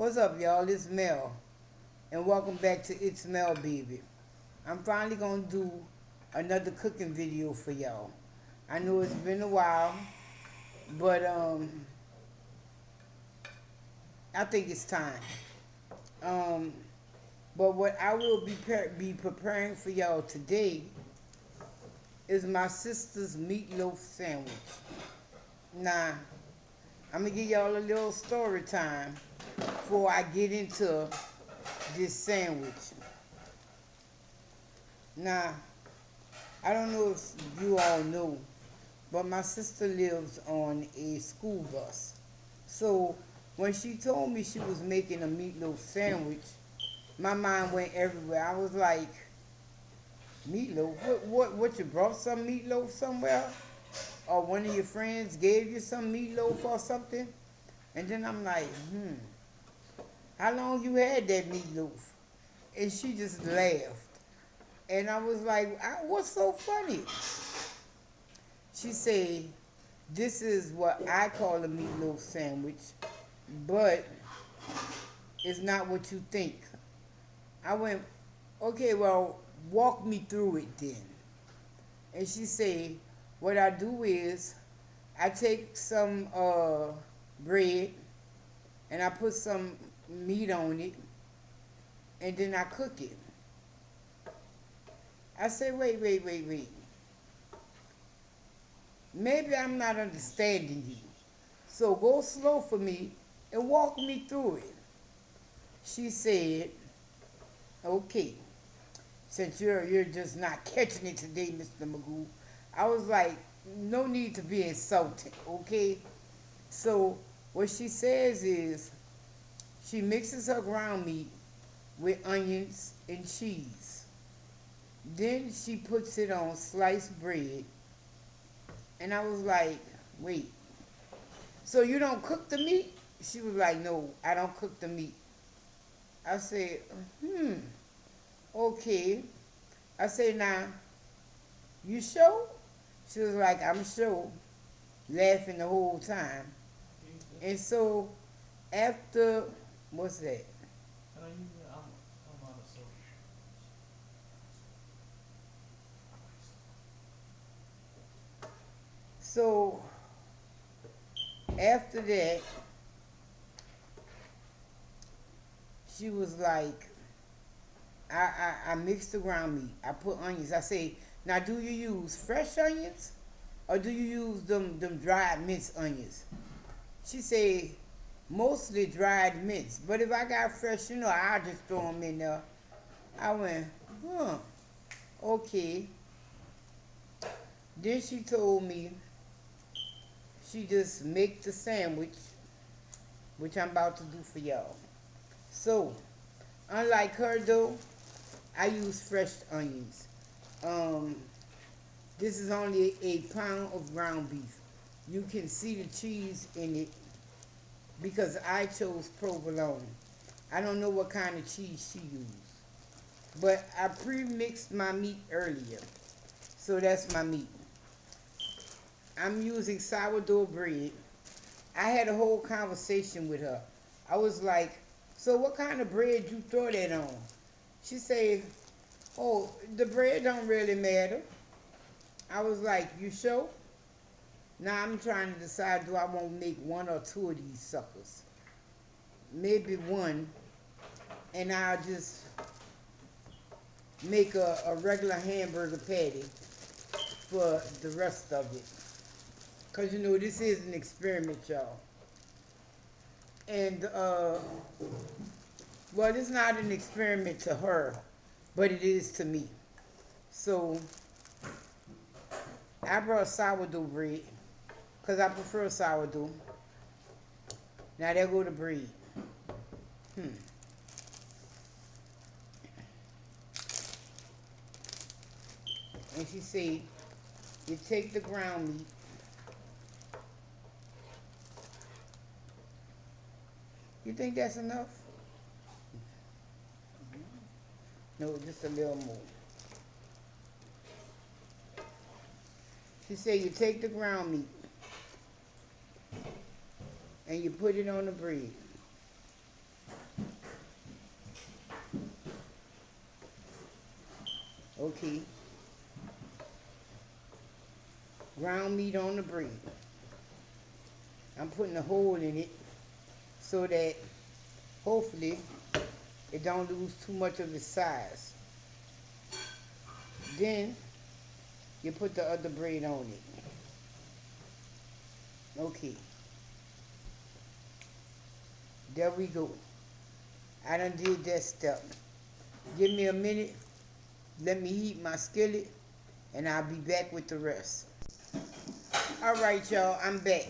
What's up, y'all? It's Mel, and welcome back to It's Mel, baby. I'm finally gonna do another cooking video for y'all. I know it's been a while, but I think it's time. Um, but what I will be preparing for y'all today is my sister's meatloaf sandwich. Now, I'm gonna give y'all a little story time before I get into this sandwich. Now, I don't know if you all know, but my sister lives on a school bus. So when she told me she was making a meatloaf sandwich, my mind went everywhere. I was like, meatloaf? What you brought some meatloaf somewhere? Or one of your friends gave you some meatloaf or something? And then I'm like, how long you had that meatloaf? And she just laughed. And I was like, what's so funny? She said, this is what I call a meatloaf sandwich, but it's not what you think. I went, okay, well, walk me through it then. And she said, what I do is I take some bread and I put some meat on it and then I cook it. I said, wait. Maybe I'm not understanding you. So go slow for me and walk me through it. She said, okay, since you're just not catching it today, Mr. Magoo. I was like, no need to be insulting, okay? So what she says is she mixes her ground meat with onions and cheese. Then she puts it on sliced bread. And I was like, wait, so you don't cook the meat? She was like, no, I don't cook the meat. I said, okay. I said, now, you sure? She was like, I'm sure, laughing the whole time. And so after, what's that? So after that, she was like, I mixed the ground meat. I put onions. I say, now do you use fresh onions or do you use them dried minced onions? She said, mostly dried minced. But if I got fresh, I'll just throw them in there. I went, okay. Then she told me she just make the sandwich, which I'm about to do for y'all. So, unlike her though, I use fresh onions. Um, this is only a pound of ground beef. You can see the cheese in it because I chose provolone. I don't know what kind of cheese she used. But I pre-mixed my meat earlier. So that's my meat. I'm using sourdough bread. I had a whole conversation with her. I was like, so what kind of bread you throw that on? She said, oh, the bread don't really matter. I was like, you sure? Now I'm trying to decide, do I want to make one or two of these suckers? Maybe one, and I'll just make a regular hamburger patty for the rest of it. Because, this is an experiment, y'all. And, well, it's not an experiment to her, but it is to me. So, I brought sourdough bread, because I prefer sourdough. Now, there go the bread. And she said, you take the ground meat. You think that's enough? No, just a little more. She said you take the ground meat and you put it on the bread. Okay, ground meat on the bread. I'm putting a hole in it so that hopefully it don't lose too much of its size. Then you put the other bread on it. Okay, there we go. I done did that step. Give me a minute. Let me heat my skillet, and I'll be back with the rest. All right, y'all, I'm back.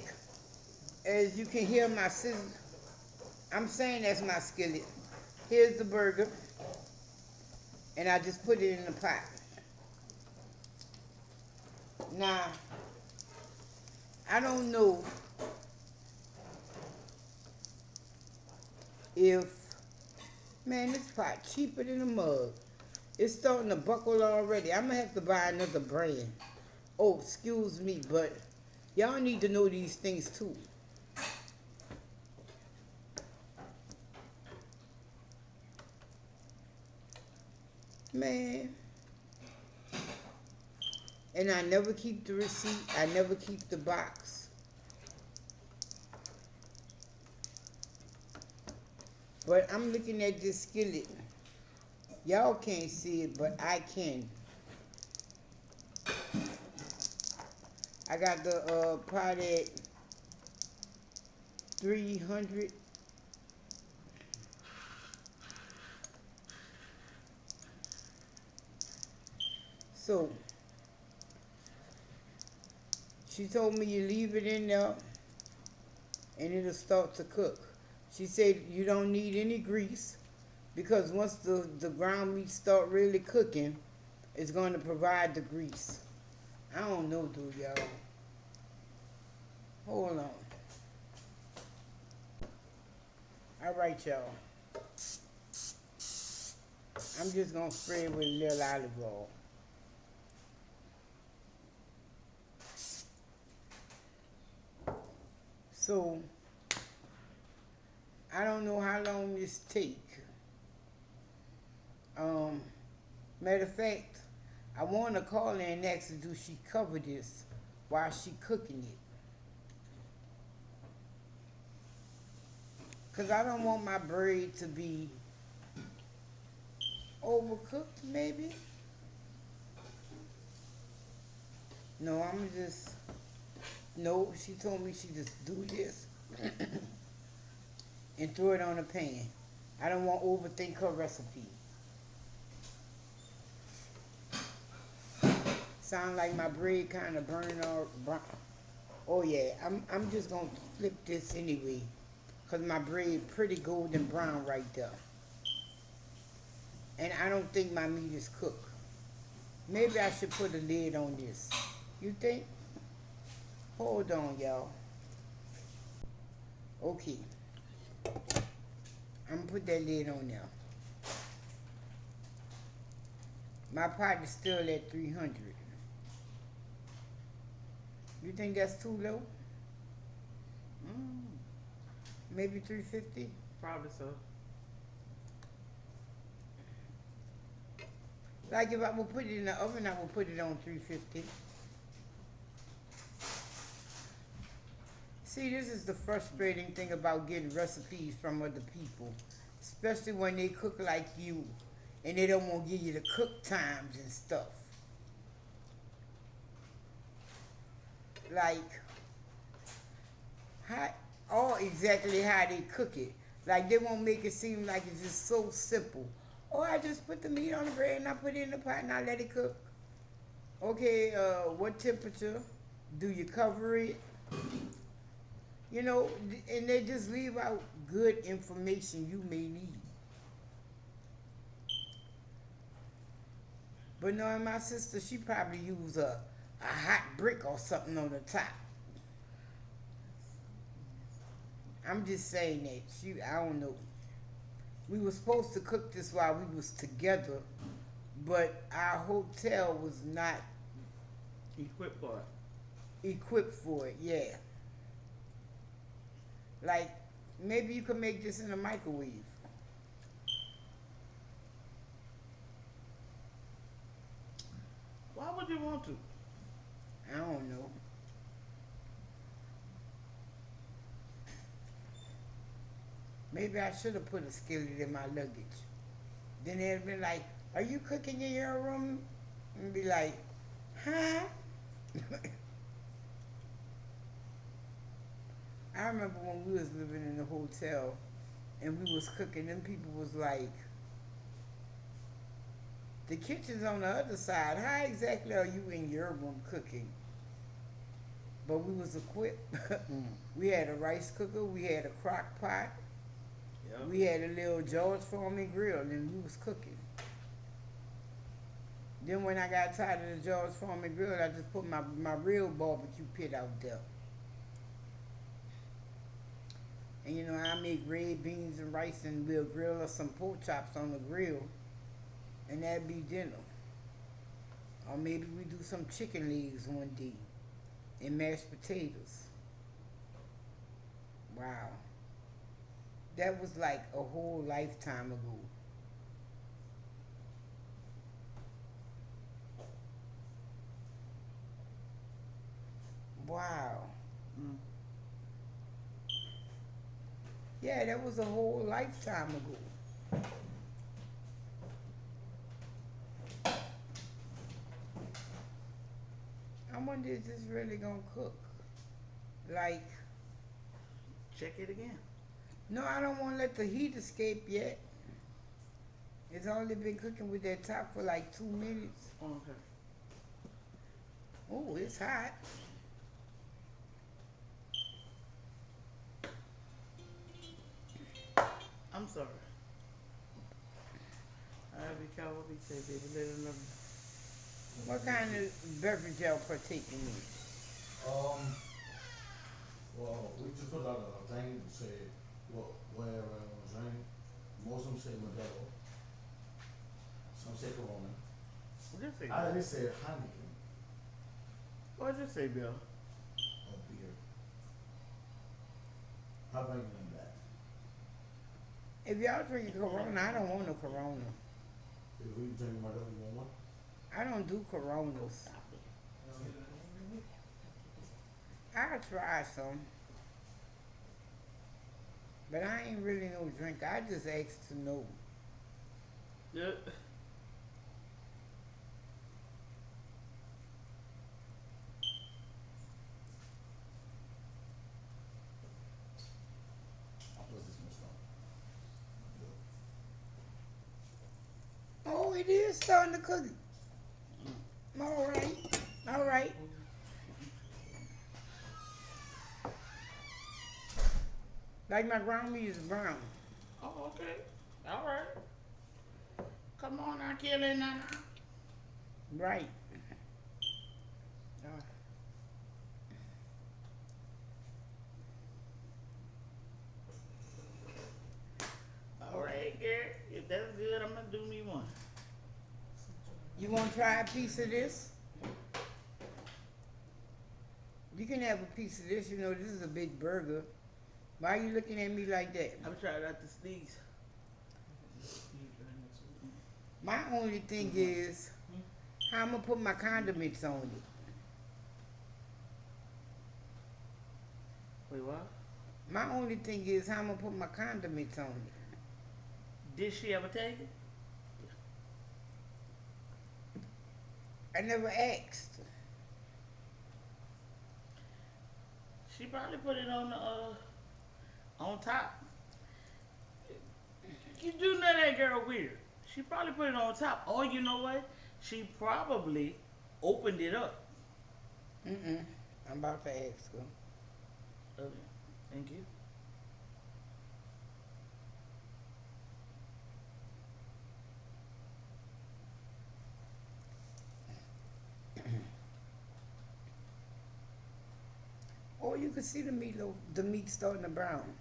As you can hear my sizzle, I'm saying that's my skillet. Here's the burger, and I just put it in the pot. Now, I don't know if, man, this pot cheaper than a mug. It's starting to buckle already. I'm gonna have to buy another brand. Oh, excuse me, but y'all need to know these things too. Man. And I never keep the receipt. I never keep the box. But I'm looking at this skillet. Y'all can't see it, but I can. I got the pot at 300. So, she told me you leave it in there and it'll start to cook. She said you don't need any grease because once the ground meat start really cooking, it's going to provide the grease. I don't know, dude, y'all. Hold on. All right, y'all. I'm just going to spray it with a little olive oil. So, I don't know how long this take. Matter of fact, I want to call her and ask her, do she cover this while she cooking it? Because I don't want my bread to be overcooked, maybe. No, I'm just, no, she told me she just do this and throw it on a pan. I don't want to overthink her recipe. Sound like my bread kind of burning or brown. Oh yeah, I'm just gonna flip this anyway, cause my bread pretty golden brown right there, and I don't think my meat is cooked. Maybe I should put a lid on this. You think? Hold on, y'all. Okay, I'm gonna put that lid on there. My pot is still at 300. You think that's too low? Maybe 350? Probably so. Like if I would put it in the oven, I would put it on 350. See, this is the frustrating thing about getting recipes from other people, especially when they cook like you and they don't want to give you the cook times and stuff. Like, how, or exactly how they cook it. Like, they won't make it seem like it's just so simple. Oh, I just put the meat on the bread and I put it in the pot and I let it cook. Okay, what temperature? Do you cover it? You know, and they just leave out good information you may need. But knowing my sister, she probably used a hot brick or something on the top. I'm just saying that. I don't know. We were supposed to cook this while we was together, but our hotel was not Equipped for it. equipped for it, yeah. Like, maybe you could make this in a microwave. you want to? I don't know. Maybe I should have put a skillet in my luggage. Then they'd be like, "Are you cooking in your room?" And be like, "Huh?" I remember when we was living in the hotel and we was cooking, them people was like, "The kitchen's on the other side. How exactly are you in your room cooking?" But we was equipped. Mm. We had a rice cooker, we had a crock pot, Yep. we had a little George Foreman grill, and we was cooking. Then when I got tired of the George Foreman grill, I just put my real barbecue pit out there. And you know, I make red beans and rice and we'll grill us some pork chops on the grill and that'd be dinner. Or maybe we do some chicken legs one day and mashed potatoes. Wow. That was like a whole lifetime ago. Wow. Mm. Yeah, that was a whole lifetime ago. I wonder is this really gonna cook? Like, Check it again. no, I don't want to let the heat escape yet. It's only been cooking with that top for like 2 minutes. Oh, okay. Oh, it's hot. I'm sorry. I'll be careful. Be safe, baby. Let it know. What kind of beverage y'all partaking in? Um, well, we just put out a thing to say whatever I want to drink. Most of them say Modelo. Some say Corona. Just say, I just say Heineken what just say, Bill? or beer. How about you in that? If y'all drinking Corona, I don't want no Corona. If we drink Modelo, you want one? I don't do Coronas. I'll try some. But I ain't really no drinker. I just asked to know. Yeah. I'll put this much on. Oh, it is starting to cook. All right. All right. Like my grandma is brown. Oh, okay. All right. Come on now, Kelly, now. Right. All right, Gary. If that's good, I'm gonna do me one. You want to try a piece of this? You can have a piece of this. You know, this is a big burger. Why are you looking at me like that? I'm trying not to sneeze. My only thing is how I'm going to put my condiments on it. Wait, what? My only thing is how I'm going to put my condiments on it. Did she ever take it? I never asked. She probably put it on the on top. You do know that girl weird. She probably put it on top. Or you know what? She probably opened it up. Mm-mm. I'm about to ask her. Okay. Thank you. Or you can see the meatloaf, the meat starting to brown.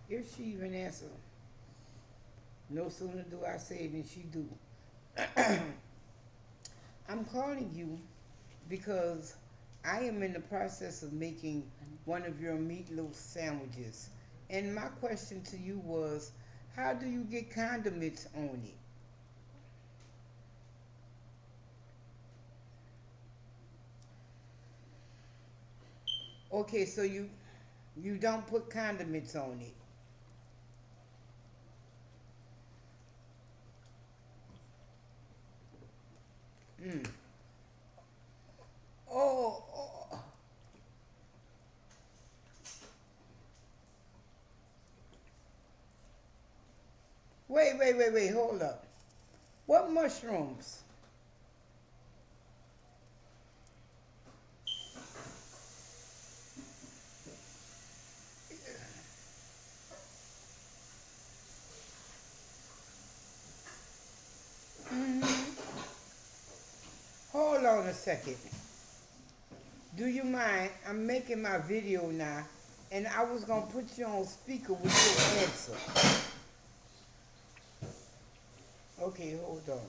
If she even answer, no sooner do I say it than she do. I'm calling you because I am in the process of making one of your meatloaf sandwiches. And my question to you was, How do you get condiments on it? Okay, so you don't put condiments on it. Mm. Oh, oh, wait, hold up. What mushrooms? Hold on a second. Do you mind? I'm making my video now, and I was gonna put you on speaker with your answer. Okay, hold on.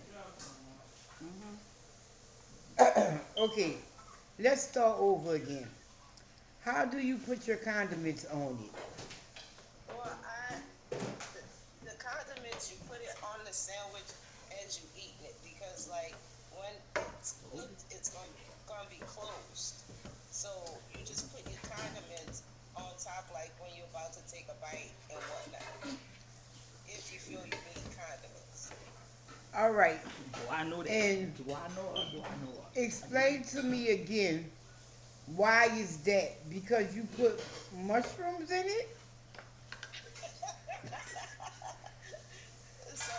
Okay, let's start over again. How do you put your condiments on it? Well, the condiments you put it on the sandwich as you eat it because like when it's cooked, it's gonna be closed. So you just put your condiments on top like when you're about to take a bite and whatnot. If you feel you need condiments. All right, Do I know that? and Do I know her? Do I know her? explain to me again why is that? Because you put mushrooms in it? So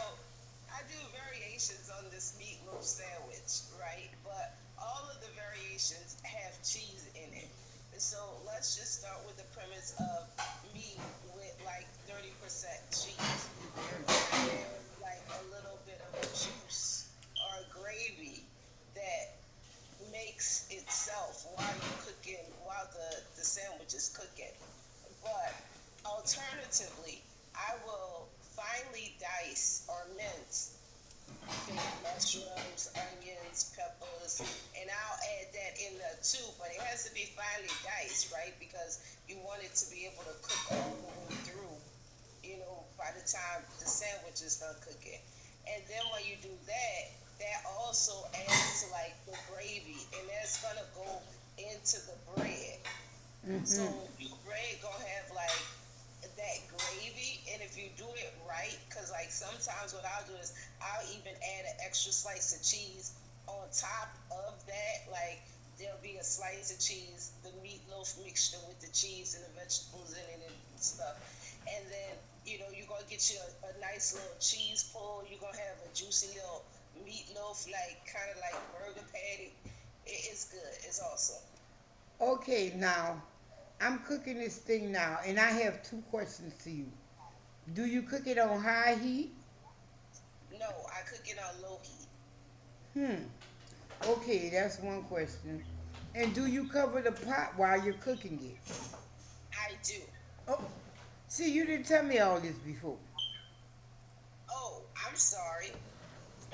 I do variations on this meatloaf sandwich, right? But all of the variations have cheese in it. So let's just start with the premise of meat with like 30% cheese. You can add like a little bit of juice or gravy that makes itself while you're cooking, while the sandwich is cooking. But alternatively, I will finely dice or mince fake mushrooms, onions, peppers, and I'll add that in there too. But it has to be finely diced, right? Because you want it to be able to cook all the way through. By the time the sandwich is done cooking. And then when you do that, that also adds to like the gravy, and that's gonna go into the bread. So Mm-hmm. your bread gonna have like that gravy, and if you do it right, because like sometimes what I'll do is I'll even add an extra slice of cheese on top of that. Like there'll be a slice of cheese, the meatloaf mixture with the cheese and the vegetables in it and stuff, and then you're gonna get you a nice little cheese pull. You're gonna have a juicy little meatloaf, like kind of like burger patty. It's good. It's awesome. Okay, now I'm cooking this thing now, and I have two questions to you. Do you cook it on high heat? No, I cook it on low heat. Hmm. Okay, that's one question. And do you cover the pot while you're cooking it? I do. Oh, see, you didn't tell me all this before. Oh, I'm sorry.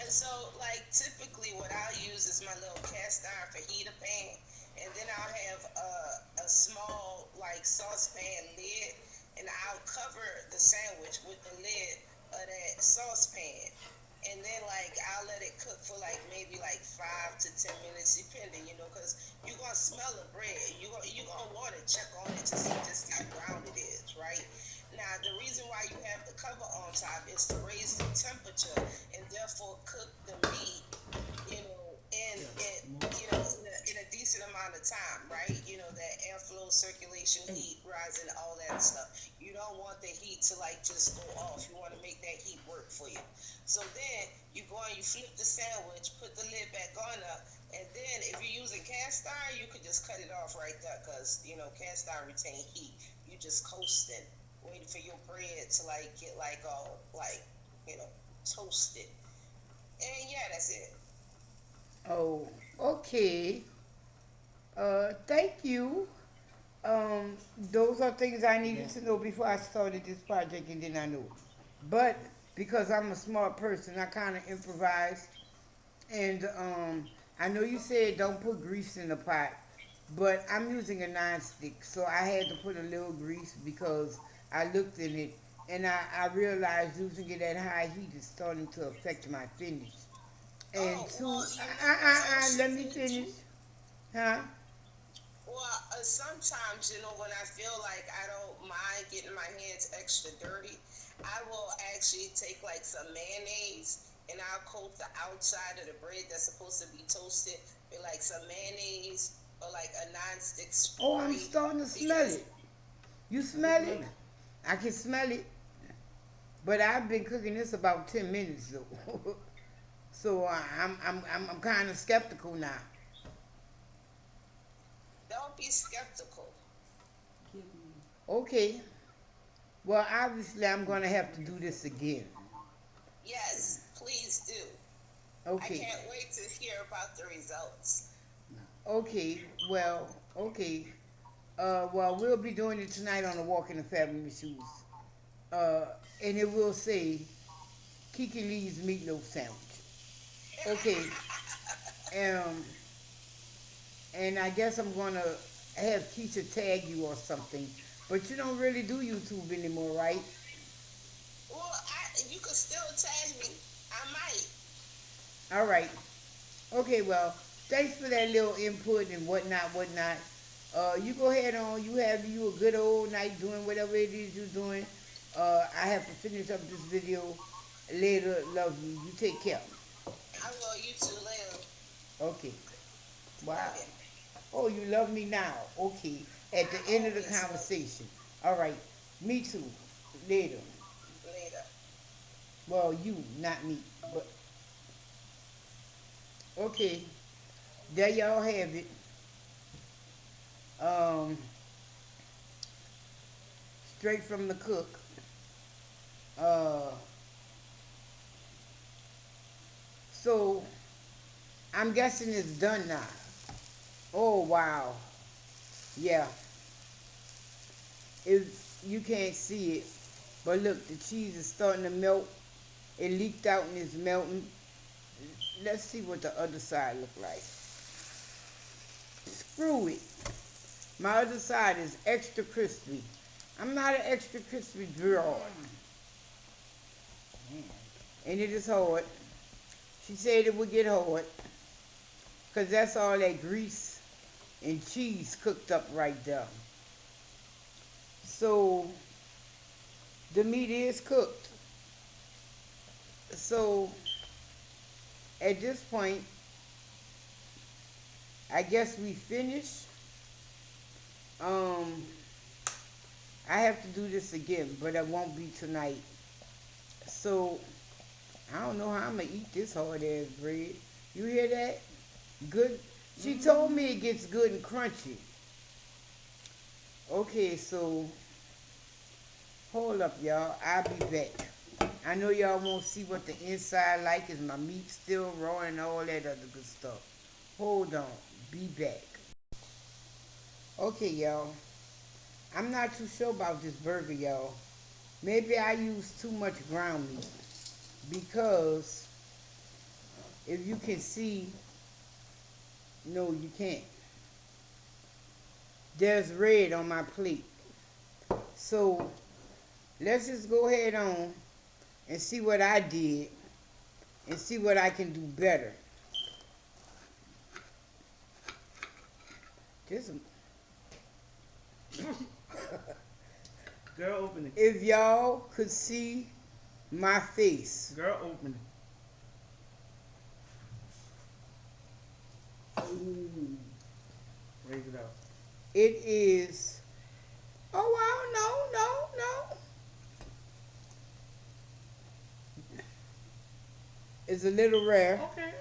And so, like, typically what I'll use is my little cast iron fajita pan, and then I'll have a small, like, saucepan lid, and I'll cover the sandwich with the lid of that saucepan. And then, like, I'll let it cook for, like, maybe, like, 5 to 10 minutes, depending, because you're going to smell the bread. You're gonna want to check on it to see just how brown it is, right? Now, the reason why you have the cover on top is to raise the temperature and therefore cook the meat, in a decent amount of time, right? That airflow, circulation, heat rising, all that stuff. You don't want the heat to like just go off. You want to make that heat work for you. So then you go and you flip the sandwich, put the lid back on up, and then if you're using cast iron, you could just cut it off right there because cast iron retain heat. You just coasting, waiting for your bread to like get like all like you know toasted. And yeah, that's it. Oh, okay. Thank you. Those are things I needed to know before I started this project, and then I know. But because I'm a smart person, I kind of improvised. And I know you said don't put grease in the pot, but I'm using a nonstick, so I had to put a little grease because I looked in it and I realized using it at high heat is starting to affect my finish. And Oh, two, well, you know what else you let me could finish, do? huh? Well, sometimes, when I feel like I don't mind getting my hands extra dirty, I will actually take like some mayonnaise and I'll coat the outside of the bread that's supposed to be toasted with like some mayonnaise or like a non-stick Oh, I'm spray starting to smell because it. You I can smell smell it? it. I can smell it. But I've been cooking this about 10 minutes though, so I'm kind of skeptical now. don't be skeptical. Give me. Okay. Well, obviously I'm gonna have to do this again. Yes, please do. I Okay. can't wait to hear about the results. Okay. Well. Okay. Well, we'll be doing it tonight on the Walk in the Family Shoes. Uh, and it will say Keighkeigh Lee's meatloaf sandwich. Okay. Um, and I guess I'm gonna have Keisha tag you or something. But you don't really do YouTube anymore, right? Well, you could still tag me. I might. All right. Okay. Well, thanks for that little input and whatnot, whatnot. You go ahead on. You have you a good old night doing whatever it is you're doing. I have to finish up this video later. Love you. You take care. I will. You too later. Okay. Wow. Love you. Oh, you love me now. Okay. At the I end of the always love you. conversation. All right. Me too. Later. Later. Well, you, not me. But okay. There y'all have it. Um, straight from the cook. Uh, so I'm guessing it's done now. Oh wow. Yeah. It you can't see it, but look, the cheese is starting to melt. It leaked out and it's melting. Let's see what the other side look like. Screw it. My other side is extra crispy. I'm not an extra crispy girl, Man. and it is hard. She said it would get hard, because that's all that grease and cheese cooked up right there. So the meat is cooked. So at this point, I guess we finished. Um, I have to do this again, but it won't be tonight. So I don't know how I'm gonna eat this hard ass bread. You hear that? Good. She told me it gets good and crunchy. Okay, so hold up, y'all. I'll be back. I know y'all won't see what the inside like. Is my meat still raw and all that other good stuff? Hold on. Be back. Okay, y'all. I'm not too sure about this burger, y'all. Maybe I used too much ground meat because if you can see, no, you can't. There's red on my plate. So let's just go ahead on and see what I did and see what I can do better. This, Girl, open it. if y'all could see my face, Girl, open it. Ooh. Raise it up. it is. Oh wow, no, no, no. It's a little rare, Okay.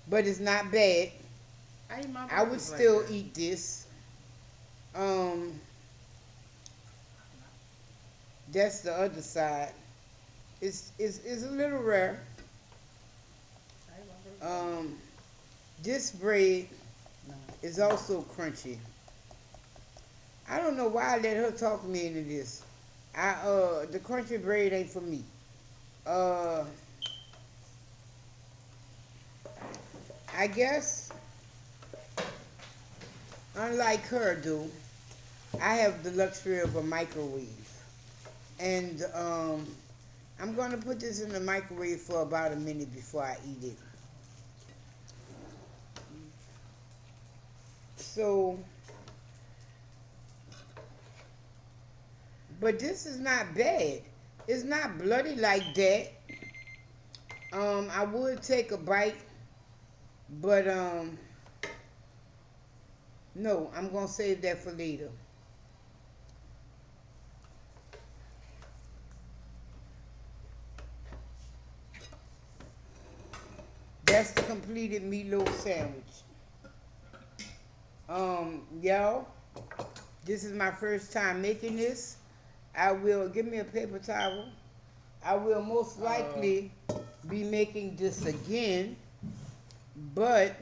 but it's not bad. I eat my I would burgers like still that. eat this. Um, that's the other side. It's a little rare. I eat my burgers like Um, this bread that. is also crunchy. I don't know why I let her talk me into this. The crunchy bread ain't for me. Uh, I guess unlike her, I have the luxury of a microwave, And I'm gonna put this in the microwave for about a minute before I eat it. So, but this is not bad. It's not bloody like that. I would take a bite, but no, I'm gonna save that for later. That's the completed meatloaf sandwich. Y'all, this is my first time making this. I will give me a paper towel. I will most likely be making this again, but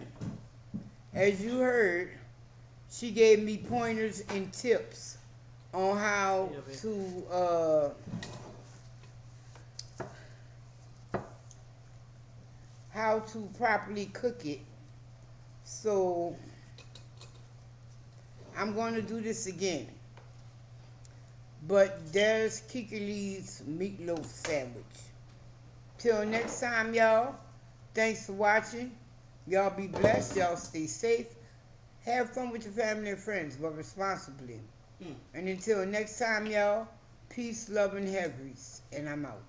as you heard, she gave me pointers and tips on how to properly cook it. So I'm going to do this again. But there's Keighkeigh Leigh's meatloaf sandwich. Till next time, y'all. Thanks for watching. Y'all be blessed. Y'all stay safe. Have fun with your family and friends, but responsibly. And until next time, y'all, peace, love, and hair grease. And I'm out.